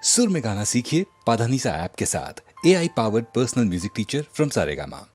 सुर में गाना सीखिए पाधानीसा ऐप के साथ। AI powered personal music teacher from Saregama.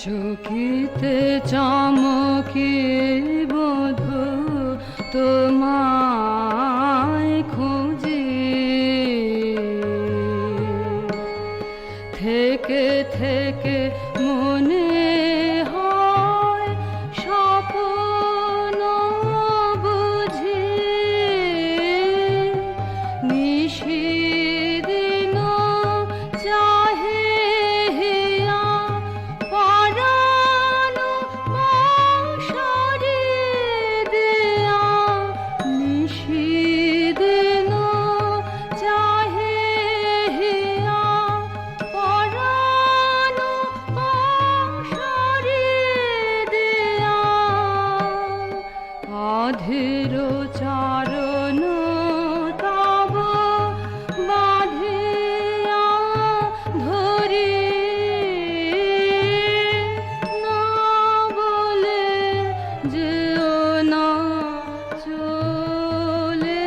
চকিতে চমকে বধূ তোমায় খুঁজি, থেকে থেকে মনে হয় স্বপ্ন বুঝি। নিশিদিন চাহে হিয়া পরানো মশারি দিয়া। নিশিদিন চাহে হিয়া পরানো মশারি দিয়া। অধীর চরণ তব বাঁধিয়া ধরি, না বলে যেও না চলে।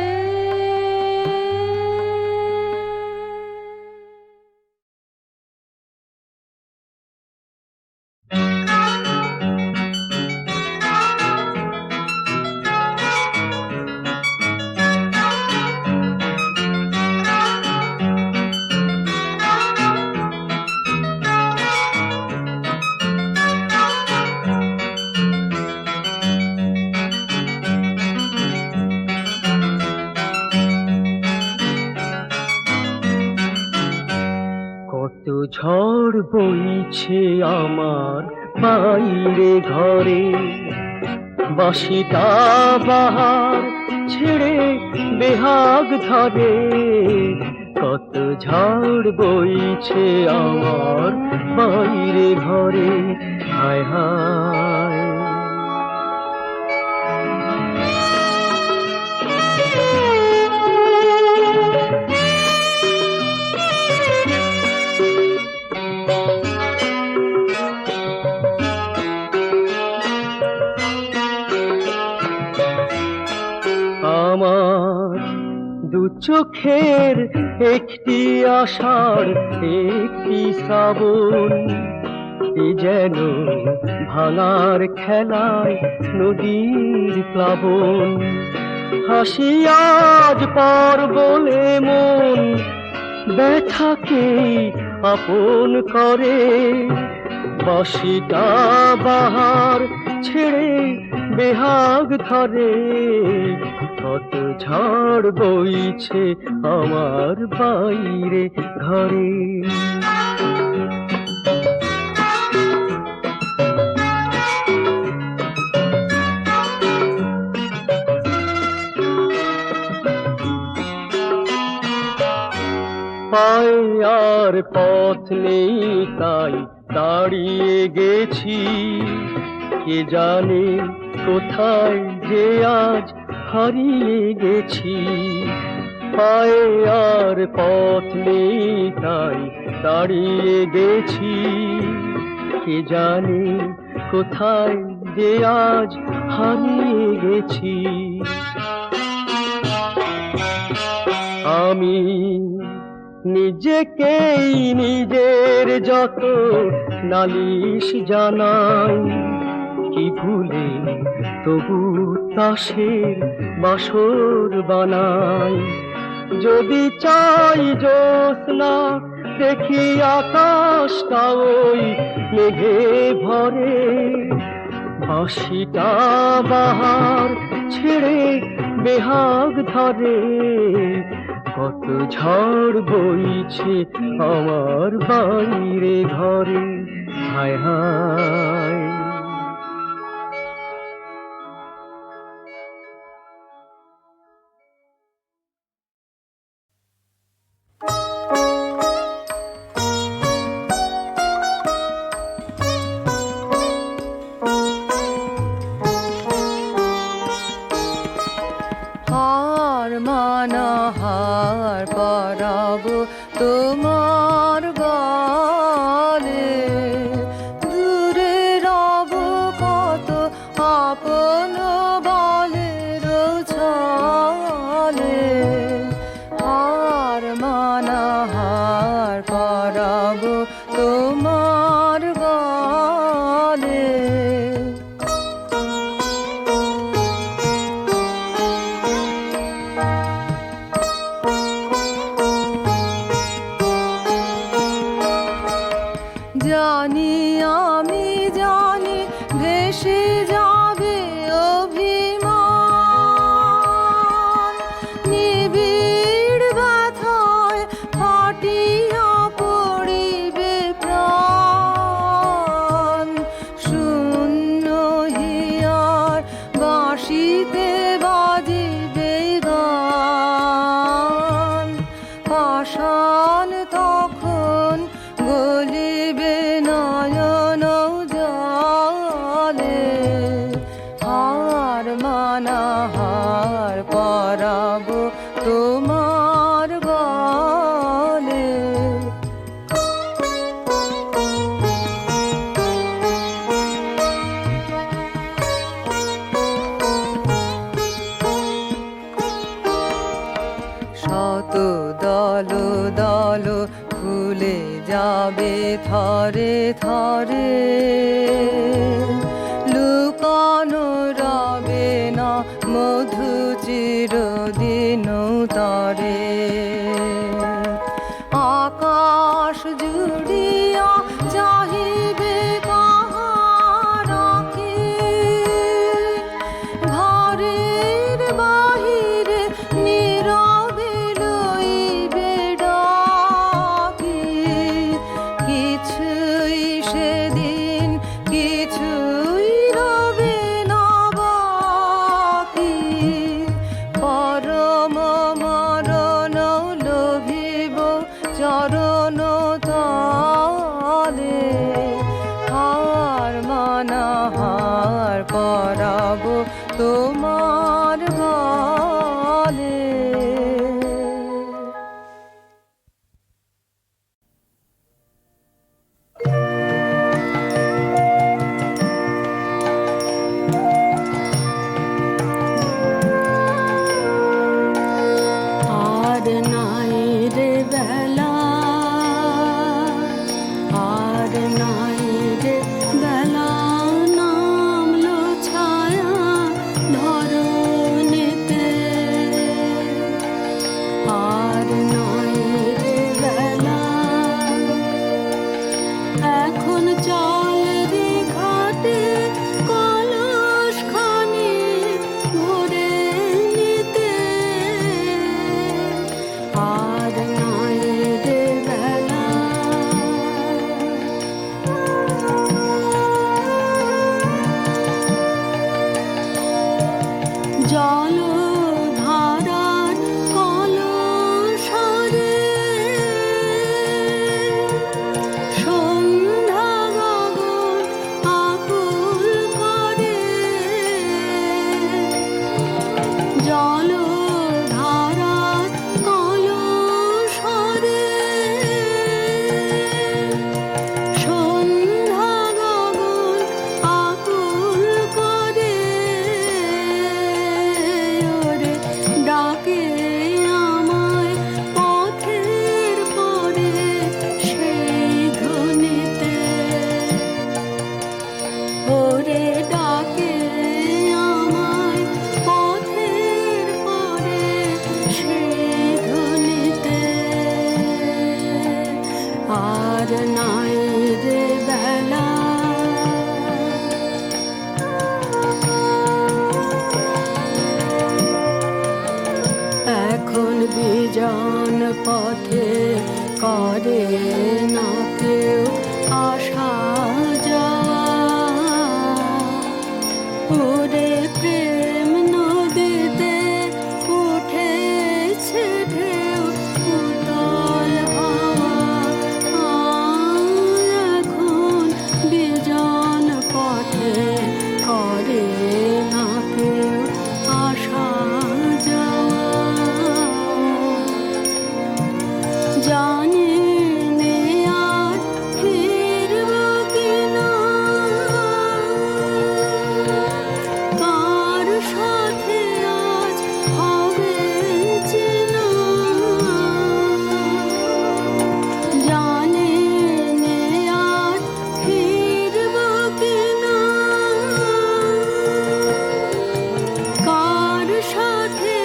কত ঝড় বইছে আমার বাইরে ঘরে, বাঁশিটা বাহার ছেড়ে বেহাগ ধরে। কত ঝড় বইছে আমার বাইরে ঘরে, হায় হায়। আমার দু চোখের একটি আষাঢ় একটি শ্রাবণ, এ যেন ভাঙার খেলায় নদীর প্লাবন। হাসি আজ পার বলে মন ব্যথাকে আপন করে, বাঁশিটা বাহার ছেড়ে বেহাগ ধরে। কত ঝড় বইছে আমার বাইরে ঘরে। পায়ে আর পথ নেই তাই দাঁড়িয়ে গেছি, কে জানে কোথায় যে আজ হারিয়ে গেছি। পায়ে আর পথ নেই তাই দাঁড়িয়ে গেছি, কে জানে কোথায় যে আজ হারিয়ে গেছি। আমি নিজেকেই নিজের যত নালিশ জানাই, কি ভুলে তবু তাসের বাসর বানাই। যদি চাই জ্যোৎস্না দেখি আকাশটা ওই মেঘে ভরে, বাঁশিটা বাহার ছেড়ে বেহাগ ধরে। কত ঝড় বইছে আমার বাইরে ঘরে, হায় হায়। হার মানা হার পরাব তোমার গলে, দূরে রব কত আপন বলের ছলে। হার মানা হার পরাব তোমার গলে। জানি আমি জানি ভেসে যাবে অভিমান, নিবিড় ব্যথায় ফাটিয়া পড়িবে প্রাণ। শূন্য হিয়ার বাঁশিতে বাজিবে গান, পাষাণ তখন গলিবে নয়ন জলে। হার মানা হার পরাব তোমার গলে। শত দল দল ফুলে যাবে থরে থরে, লুকানো রবে না মধু চিরদিন তরে। আকাশ জুড়িয়া চাহিবে কাহার আঁখি, ঘরের বাহিরে নীরবে লইবে ডাকি। কিছুই সেদিন কিছুই রবে না বাকি, পরম মরণ লোভিব চরণ তলে। হার মানা হার পরাব তোমার গলে। আর নাই রে বেলা, আর নাই রে বেলা, নামলো ছায়া ধরণীতে। আর নাই রে বেলা, এখন চল রে ঘাটে কলস খানি ভরে নিতে। আর নাই রে বেলা, জল ধারার কলসরে বিজন পথে করে না কেউ আসা যাওয়া। ওরে প্রেম নদীতে উঠেছে ঢেউ উতল হাওয়া। এখন বিজন পথে করে না কেউ আসা যাওয়া। জানি নে আর ফিরব কিনা, কার সাথে আজ হবে চেনা। জানি নে আর ফিরব কিনা, কার সাথে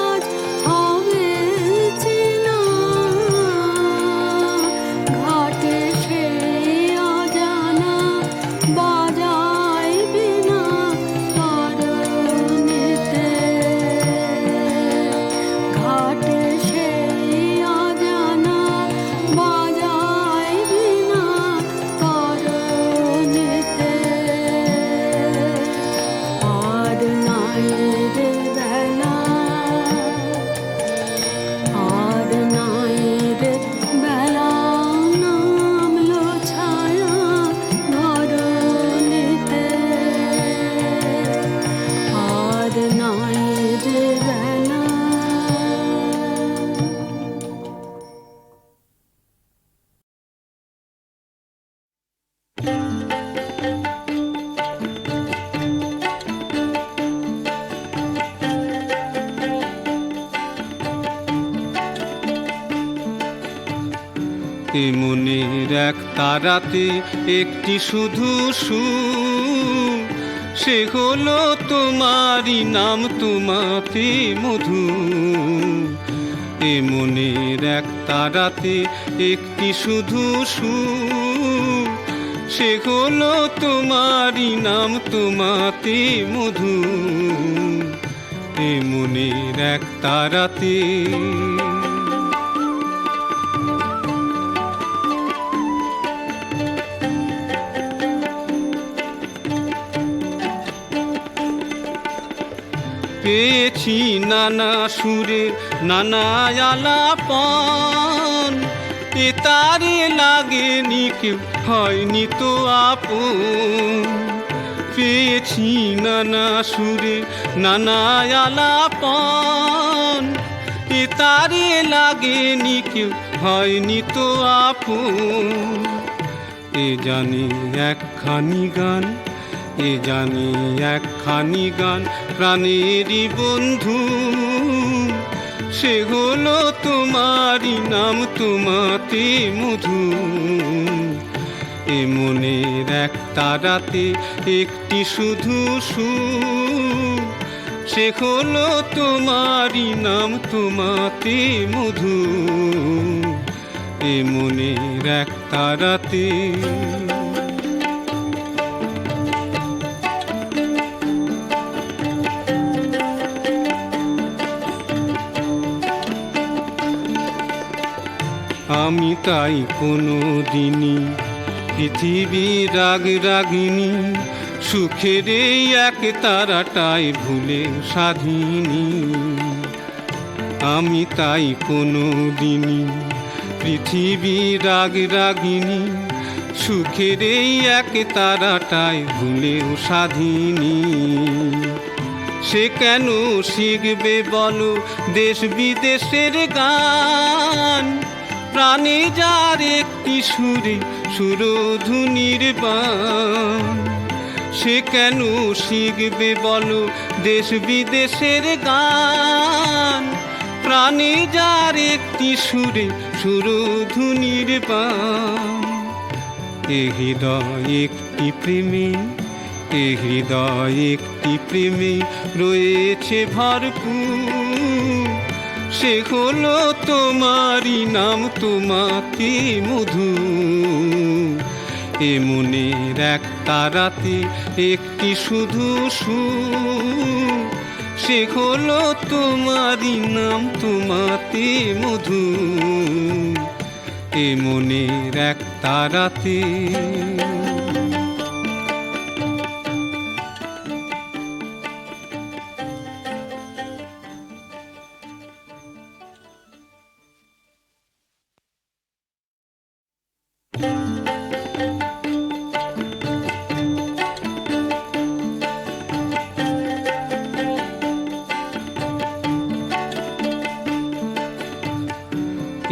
আজ হবে চেনা। ঘাটে সেই অজানা বাজায় বিনা তরণীতে। ঘাটে সেই অজানা বাজায় বিনা তরণীতে। আর নাই রে বেলা, আর নাই রে বেলা, নামলো ছায়া ধরণীতে। আর নাই রে বেলা। এ মনের এক তারাতে একটি শুধু সুর, সে হলো তোমারই নাম তোমাতে মধু। এ মনের এক তারাতে একটি শুধু সুর, সে হলো তোমারই নাম তোমাতে মধু। এ মনের এক তারাতে পেয়েছি নানা সুরে নানা আলাপন, এ তারে লাগেনি কেউ হয়নি তো আপন। পেয়েছি নানা সুরে নানা আলাপন, এ তারে লাগেনি কেউ হয়নি তো আপন। এ জানি একখানি গান, এ জানি একখানি গান প্রাণেরই বন্ধু, সে হলো তোমারই নাম তোমাতে মধু। এ মনের এক তারাতে একটি শুধু সুর, সে হলো তোমারই নাম তোমাতে মধু। এ মনের এক তারাতে আমি তাই কোনো দিনই পৃথিবীর রাগ রাগিনী, সুখের এই এক তারাটাই ভুলে স্বাধীনী। আমি তাই কোনো দিনই পৃথিবীর রাগ রাগিনী, সুখের এই এক তারাটাই ভুলেও স্বাধীনী। সে কেন শিখবে বলো দেশ বিদেশের গান, প্রাণে যার একটি সুরে সুরধুনির বান। সে কেন শিখবে বলো দেশ বিদেশের গান, প্রাণে যার একটি সুরে সুরধুনির বান। এ হৃদয় একটি প্রেমে, এ হৃদয় একটি প্রেমে রয়েছে ভরপুর, সে হলো তোমারই নাম তোমাতে মধু। এ মনের এক তারাতে একটি শুধু সুর, সে হলো তোমারই নাম তোমাতে মধু। এ মনের এক তারাতে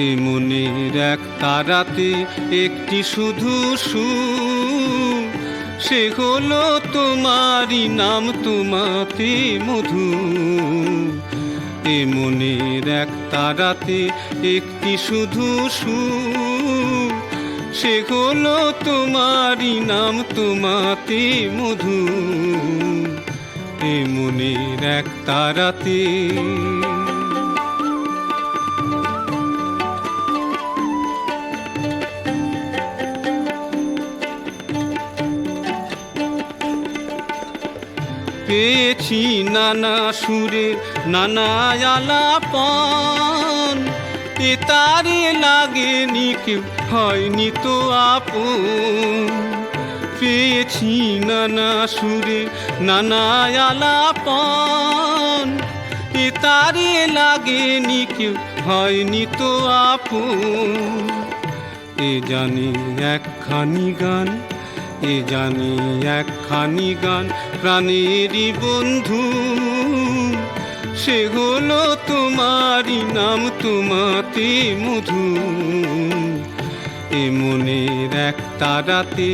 এ মনের এক তারাতে একটি শুধু সুর, সে হলো তোমারই নাম তোমাতে মধু। এ মনের এক তারাতে একটি শুধু সুর, সে হলো তোমারই নাম তোমাতে মধু। এ মনের এক তারাতে পেয়েছি নানা সুরে নানা আলাপন, এ তারে লাগেনি কেউ হয়নি তো আপন। পেয়েছি নানা সুরে নানা আলাপন, এ তারে লাগেনি কেউ হয়নি তো আপন। এ জানি একখানি গান, এ জানি একখানি গান প্রাণেরই বন্ধু, সে হলো তোমারই নাম তোমাতে মধু। এ মনের এক তারাতে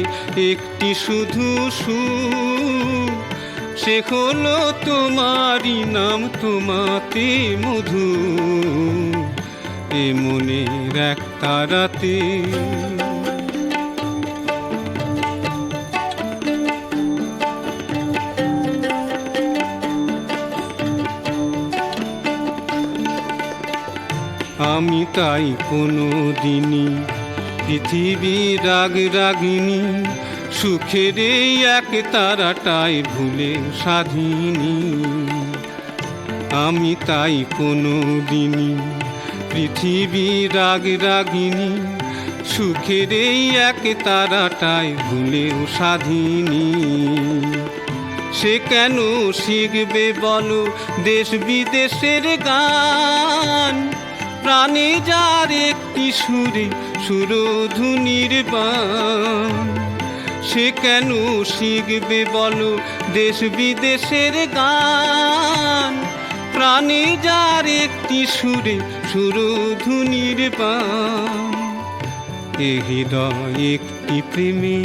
একটি শুধু সুর, সে হলো তোমারই নাম তোমাতে মধু। এ মনের এক তারাতে আমি তাই কোনো দিনই পৃথিবীর রাগ রাগিনী, সুখের এই এক তারাটাই ভুলে স্বাধীনী। আমি তাই কোনো দিনই পৃথিবীর রাগ রাগিনী, সুখের এই এক তারাটাই ভুলেও স্বাধীনী। সে কেন শিখবে বলো দেশ বিদেশের গান, প্রাণে যার একটি সুরে সুরধুনির বান। সে কেন শিখবে বলো দেশ বিদেশের গান, প্রাণে যার একটি সুরে সুরধুনির বান। এ হৃদয় একটি প্রেমে,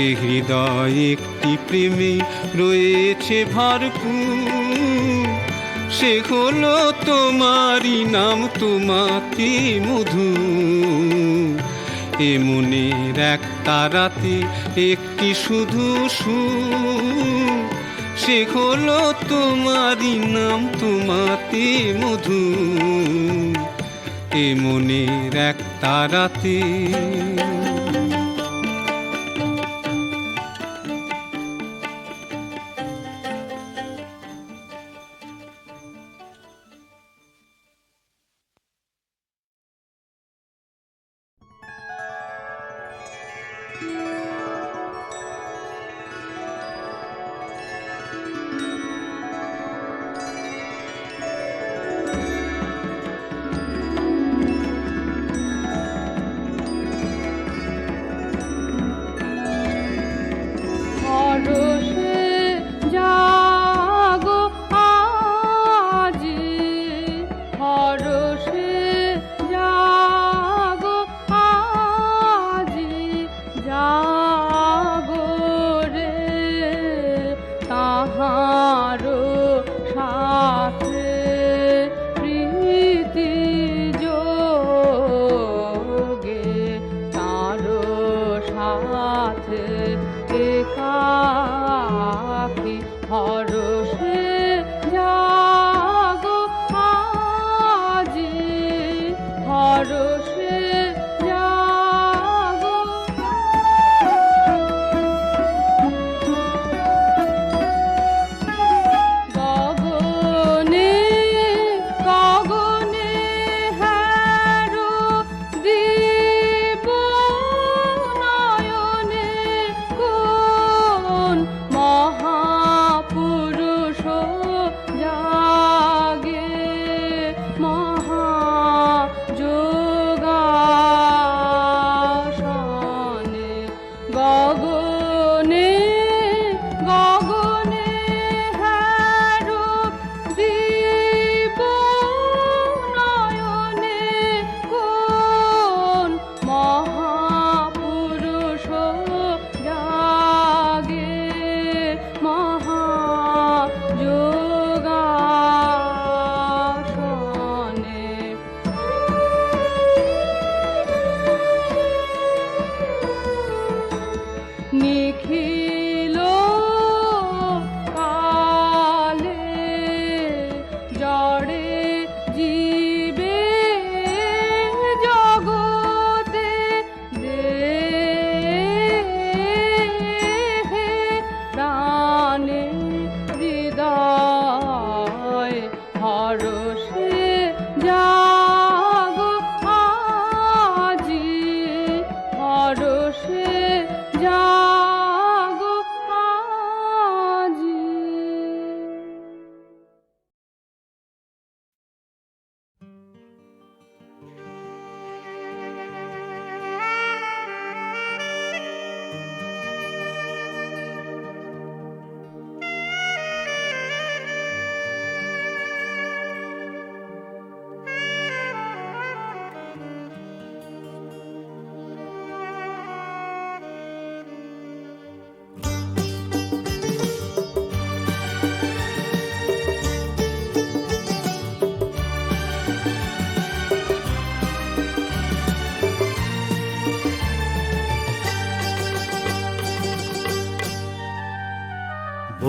এ হৃদয় একটি প্রেমে রয়েছে ভরপুর, সে হলো তোমারই নাম তোমাতে মধু। এ মনের এক তারাতে একটি শুধু সুর, সে হলো তোমারই নাম তোমাতে মধু। এ মনের এক তারাতে হরষে জাগো আজি, হরষে জাগো আজি, জাগো রে তাহারো সাথে প্রীতি যোগে, তারো সাথে একাকী হরষে জাগো আজি, হরষে জাগো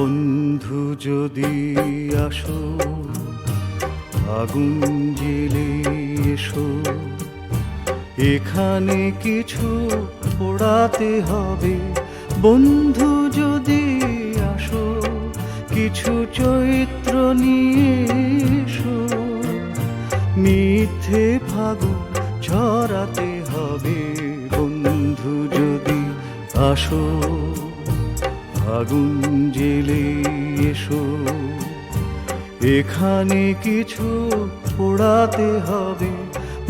বন্ধু যদি আসো আগুন জেলে এসো, এখানে কিছু পোড়াতে হবে। বন্ধু যদি আসো কিছু চৈত্র নিয়ে এসো, মিথ্যে ফাগুন ছড়াতে হবে। বন্ধু যদি আসো আগুন জেলে এসো, এখানে কিছু পোড়াতে হবে।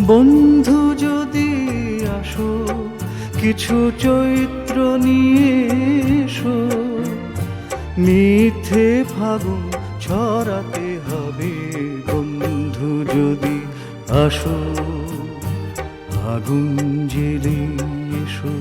বন্ধু যদি আসো কিছু চৈত্র নিয়ে এসো, মিথ্যে ফাগুন ছড়াতে হবে। বন্ধু যদি আসো আগুন জেলে এসো।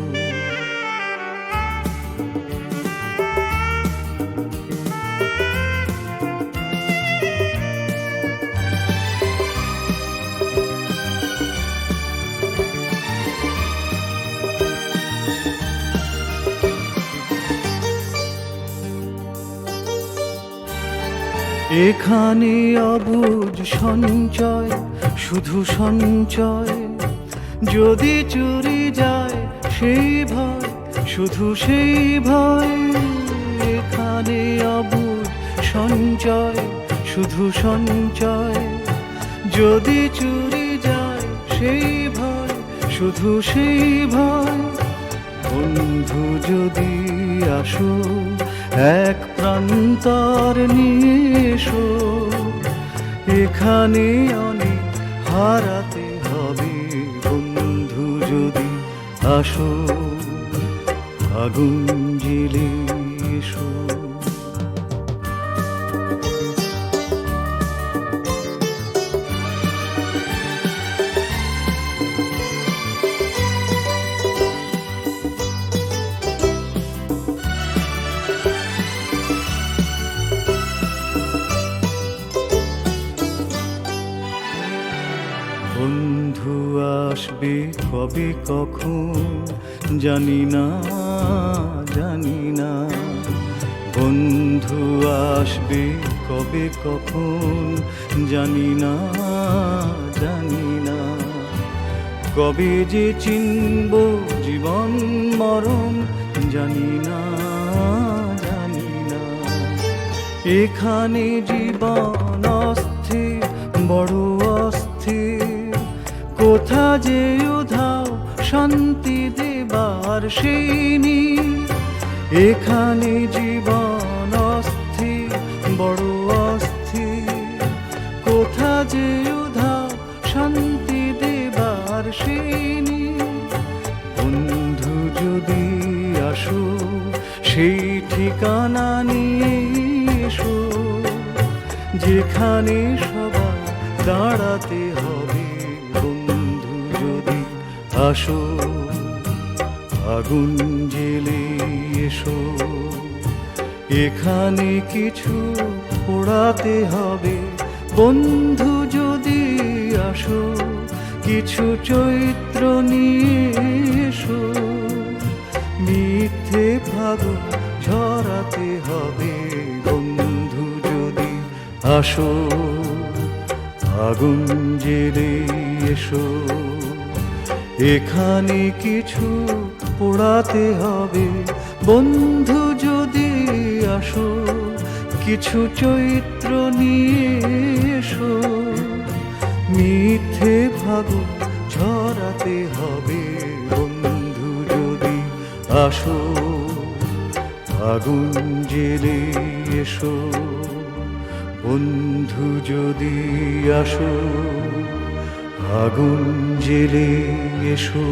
এখানে অবুঝ সঞ্চয়, শুধু সঞ্চয়। যদি চুরি যায় সেই ভয়, শুধু সেই ভয়। এখানে অবুঝ সঞ্চয়, শুধু সঞ্চয়। যদি চুরি যায় সেই ভয়, শুধু সেই ভয়। বন্ধু যদি আসো এক প্রান্তর নিয়ে এসো, এখানে অনেক হারাতে হবে। বন্ধু যদি আসো আগুন জেলে এসো। বন্ধু আসবে কবে কখন জানি না, জানি না। বন্ধু আসবে কবে কখন জানি না, জানি না। কবে যে চিনব জীবন মরণ জানি না, জানি না। এখানে জীবন অস্থির, বড় অস্থির। কোথা যে উধাও শান্তি দেবার সেই নীল। এখানে জীবন অস্থির, বড় অস্থির। কোথা যে উধাও শান্তি দেবার সেই নীল। বন্ধু যদি আসো সেই ঠিকানা নিয়ে এসো, যেখানে সবাই দাঁড়াতে হবে। বন্ধু যদি আসো আগুন জেলে এসো, এখানে কিছু পোড়াতে হবে। বন্ধু যদি আসো কিছু চৈত্র নিয়ে এসো, মিথ্যে ফাগুন ঝরাতে হবে। বন্ধু যদি আসো আগুন জেলে এসো, এখানে কিছু পোড়াতে হবে। বন্ধু যদি আসো কিছু চৈত্র নিয়ে এসো, মিথ্যে ফাগুন ঝরাতে হবে। বন্ধু যদি আসো আগুন জেলে এসো, বন্ধু যদি আসো আগুন জেলে এসো।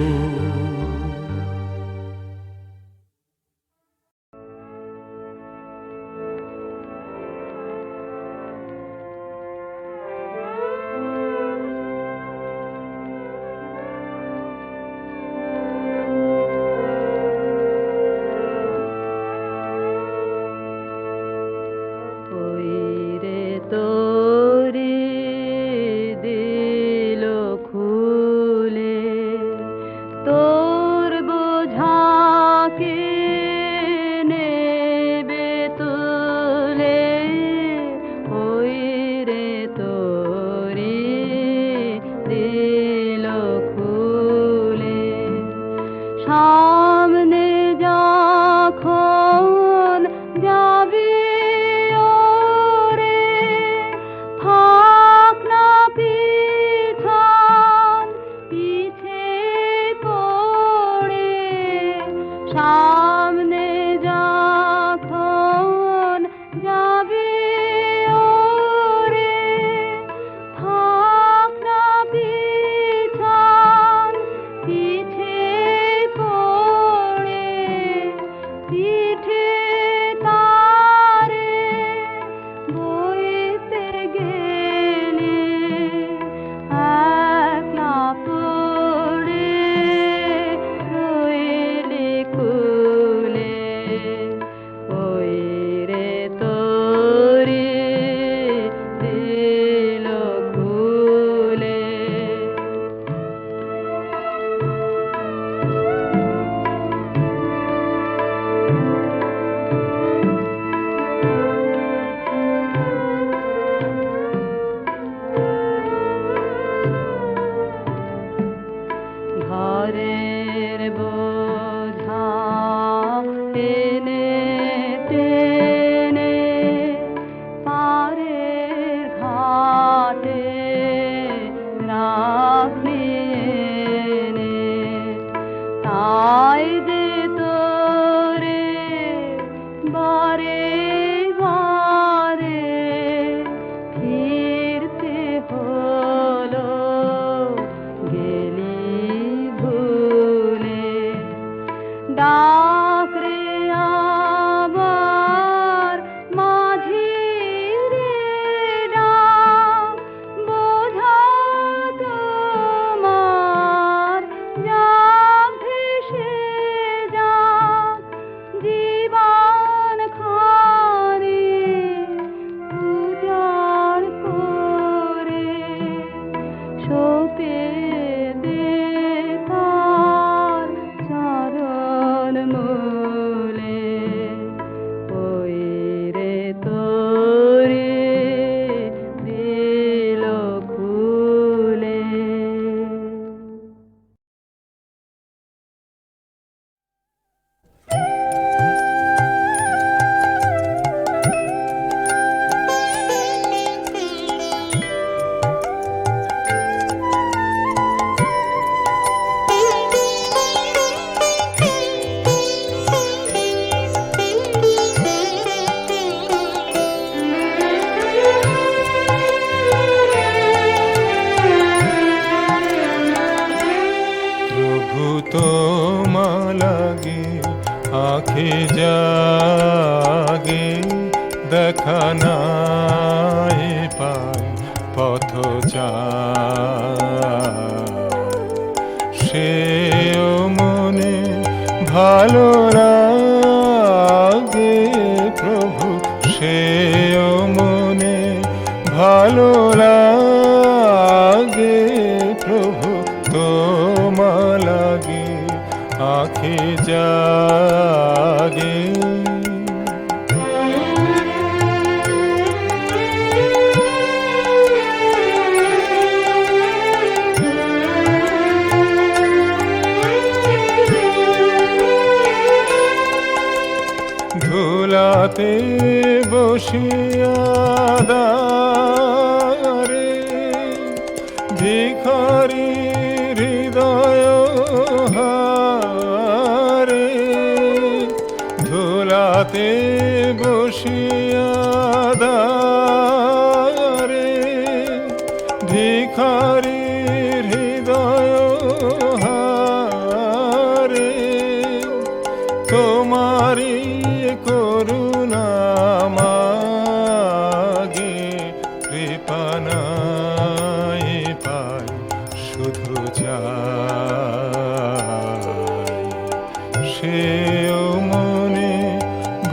দেখা নাই পাই পথচারী, সেও মনে ভালো লাগে প্রভু, সেও মনে ভালো লাগে প্রভু, তোমা লাগে আঁখি জাগে। ধুলাতে বসিয়া দারে ভিখারি হৃদয় হারে, ধুলাতে বসিয়া দারে ভিখারি হৃদয় হারে, তোমারি করুণা মাগে, কৃপা নাই পাই শুধু চাই, সেও মনে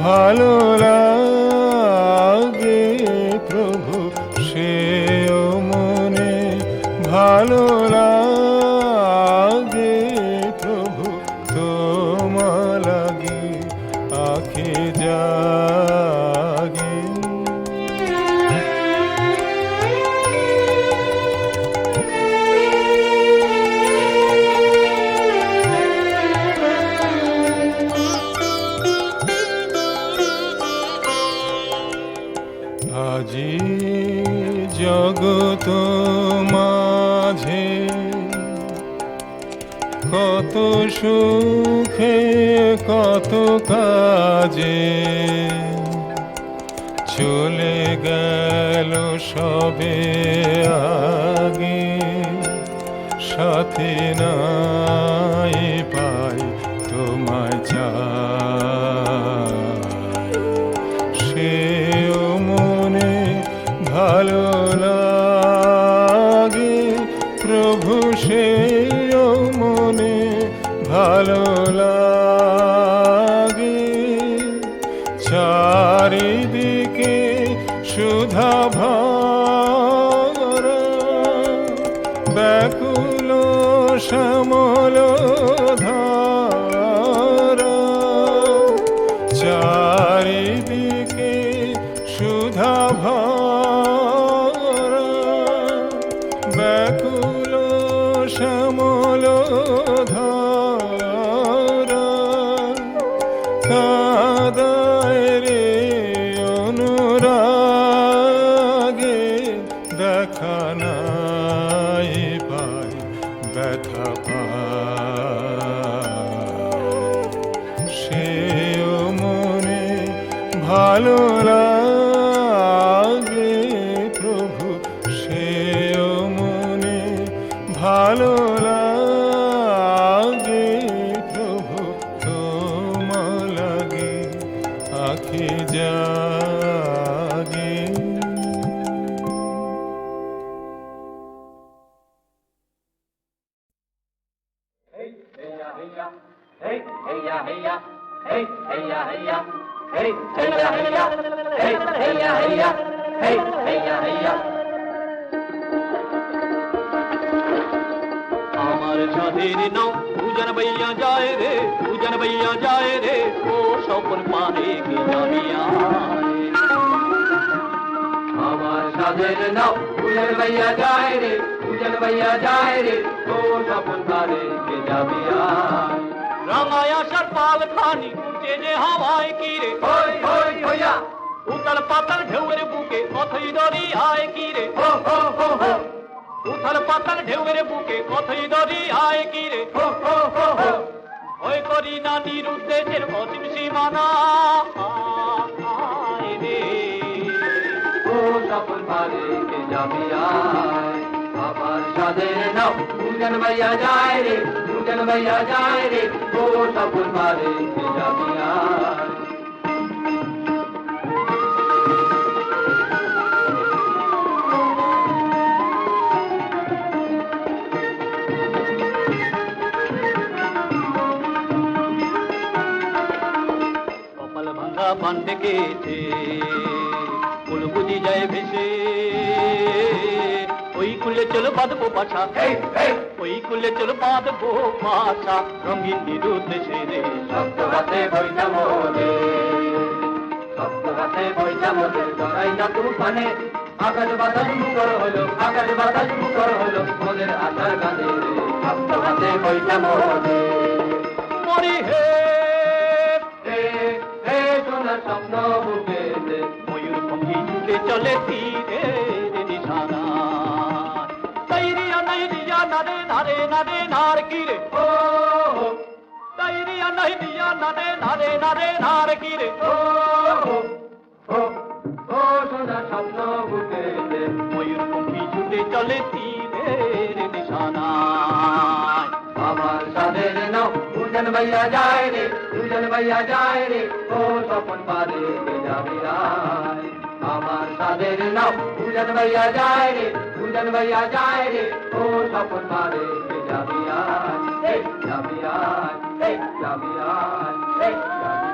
ভালো লাগে প্রভু, সেও মনে ভালো লাগে প্রভু, তোমা লাগে আঁখি জাগে। আজি জগত মাঝে কত সুখে কত কাজে চলে গেল সবে আগে, সাথে নাই পাই তোমায় চাই, সেও মনে ভালো লাগে প্রভু, সেও মনে ভালো লাগে, চারিদিকে সুধা ভরা ব্যাকুল শ্যামল ধারা, চারিদিকে সুধা ভরা ব্যাকুল শ্যামল ধারা, কাদায় রে অনুরাগে দেখা নাই পাই ব্যথা পাই, সেও মনে ভালো লাগে প্রভু, সেও মনে ভালো লাগে প্রভু, তোমা লাগে আঁখি জাগে। আমার ছাদের নাও পূজন বইয়া যায় রে, পূজন বইয়া যায় রে, ও স্বপন পানে কি জানিয়া। আমার ছাদের নাও পূজন বইয়া যায় রে, পূজন বইয়া যায় রে, ও স্বপন পানে কি জানিয়া। রাঙায় আসার পাল খানি উঠে যে হাওয়ায় কিরে, হই হই হইয়া উতাল পাতাল ঢেউয়ের বুকে অথই দরিয়ায় কিরে, হো হো হো হো উথাল পাতাল ঢেউয়ের বুকে কতই দরিয়ায় কিরে, হো হো হো হো ভয় করি না নিরুদ্দেশের অসীম সীমানা রে, ও স্বপন পানে কে যাবি আয়। আমার সাদের নাও পূজন বইয়া যায় রে, পূজন বইয়া যায় রে, ও স্বপন পানে কে যাবি আয়। ডেকেছে কুল বুঝি যায় ভেসে ওই কুলে চলো বাঁধবো বাছা ওই কুলে চলো বাঁধবো বাছা রঙিন নিরুদ্দেশে রে শব্দ হাতে বইটা মোদে শব্দ হাতে বইটা মোদে জড়াই না তুফানে আকাশ বাতাস মুখর হলো আকাশ বাতাস মুখর হলো মোদের আশার গানে রে শব্দ হাতে বইটা মোদে মরি হে হে হে সোনার স্বপ্ন বুকে ময়ূর পঙ্খী ছুটে চলে তীরে নিশানা তাইরিয়া নাইরিয়া নারে নারে নারে নার কিরে ও তাইরিয়া নাইরিয়া নারে নারে নারে নার কিরে ও ও সোনার স্বপ্ন বুকে ময়ূর পঙ্খী ছুটে চলে তীরে নিশানা আমার সাদের নাও উজন ভাইয়া যায় রে উজন ভাইয়া যায় রে ও স্বপন পারে যাবি রায় আমার সাদের নাও উজন ভাইয়া যায় রে উজন ভাইয়া যায় রে ও স্বপন পারে যাবি রায় যাবি রায় যাবি রায় যাবি